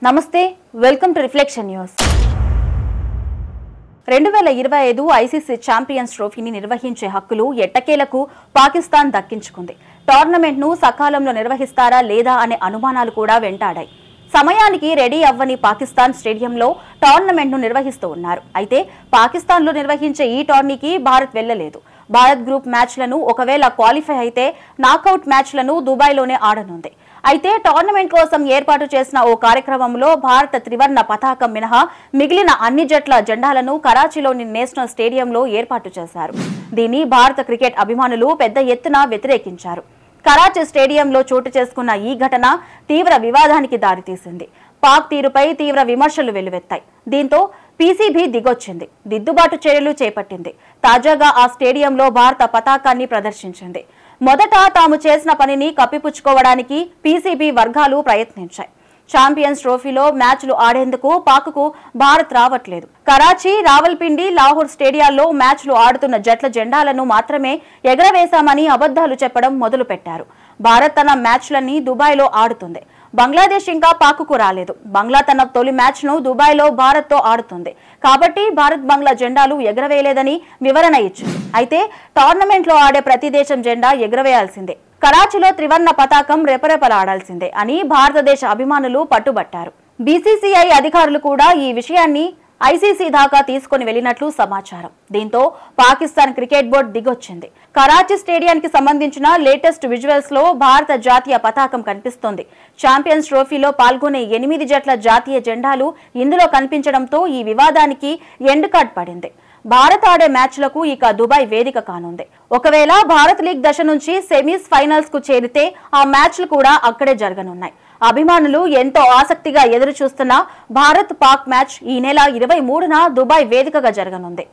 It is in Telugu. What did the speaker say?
నమస్తే welcome to Reflection News 2025 ICC Champions ట్రోఫీని నిర్వహించే హక్కులు ఎట్టకేలకు పాకిస్తాన్ దక్కించుకుంది. టోర్నమెంట్ను సకాలంలో నిర్వహిస్తారా లేదా అనే అనుమానాలు కూడా వెంటాడాయి. సమయానికి రెడీ అవ్వని పాకిస్తాన్ స్టేడియంలో టోర్నమెంట్ను నిర్వహిస్తూ ఉన్నారు. అయితే పాకిస్తాన్లో నిర్వహించే ఈ టోర్నీకి భారత్ వెళ్లలేదు. భారత్ గ్రూప్ మ్యాచ్లను ఒకవేళ క్వాలిఫై అయితే నాకౌట్ మ్యాచ్లను దుబాయ్లోనే ఆడనుంది. అయితే టోర్నమెంట్ కోసం ఏర్పాటు చేసిన ఓ కార్యక్రమంలో భారత త్రివర్ణ పతాకం మినహా మిగిలిన అన్ని జట్ల జెండాలను కరాచీలోని నేషనల్ స్టేడియంలో ఏర్పాటు చేశారు. దీన్ని భారత క్రికెట్ అభిమానులు పెద్ద ఎత్తున వ్యతిరేకించారు. కరాచీ స్టేడియంలో చోటు చేసుకున్న ఈ ఘటన తీవ్ర వివాదానికి దారితీసింది. పాక్ తీరుపై తీవ్ర విమర్శలు వెల్లువెత్తాయి. దీంతో పీసీబీ దిగొచ్చింది, దిద్దుబాటు చర్యలు చేపట్టింది. తాజాగా ఆ స్టేడియంలో భారత పతాకాన్ని ప్రదర్శించింది. మొదట తాము చేసిన పనిని కప్పిపుచ్చుకోవడానికి పీసీబీ వర్గాలు ప్రయత్నించాయి. ఛాంపియన్స్ ట్రోఫీలో మ్యాచ్లు ఆడేందుకు పాక్కు భారత్ రావట్లేదు. కరాచీ, రావల్పిండి, లాహోర్ స్టేడియాల్లో మ్యాచ్లు ఆడుతున్న జట్ల జెండాలను మాత్రమే ఎగరవేశామని అబద్దాలు చెప్పడం మొదలుపెట్టారు. భారత్ తన మ్యాచ్లన్నీ దుబాయ్లో ఆడుతుంది. బంగ్లాదేశ్ ఇంకా పాక్కు రాలేదు. బంగ్లా తన తొలి మ్యాచ్ను దుబాయ్లో భారత్తో ఆడుతుంది. కాబట్టి భారత్ బంగ్లా జెండాలు ఎగరవేయలేదని వివరణ ఇచ్చింది. అయితే టోర్నమెంట్లో ఆడే ప్రతి దేశం జెండా ఎగరవేయాల్సిందే, కరాచీలో త్రివర్ణ పతాకం రెపరెపలాడాల్సిందే అని భారతదేశ అభిమానులు పట్టుబట్టారు. బీసీసీఐ అధికారులు కూడా ఈ విషయాన్ని ఐసీసీ దాకా తీసుకుని వెళ్లినట్లు సమాచారం. దీంతో పాకిస్తాన్ క్రికెట్ బోర్డు దిగొచ్చింది. కరాచీ స్టేడియానికి సంబంధించిన లేటెస్ట్ విజువల్స్ లో భారత జాతీయ పతాకం కనిపిస్తోంది. ఛాంపియన్స్ ట్రోఫీలో పాల్గొనే 8 జట్ల జాతీయ జెండాలు ఇందులో కనిపించడంతో ఈ వివాదానికి ఎండ్ కార్డ్ పడింది. భారత్ ఆడే మ్యాచ్లకు ఇక దుబాయ్ వేదిక కానుంది. ఒకవేళ భారత్ లీగ్ దశ నుంచి సెమీస్ ఫైనల్స్ కు చేరితే ఆ మ్యాచ్లు కూడా అక్కడే జరగనున్నాయి. అభిమానులు ఎంతో ఆసక్తిగా ఎదురు చూస్తున్న భారత్ పాక్ మ్యాచ్ ఈ నెల 23న దుబాయ్ వేదికగా జరగనుంది.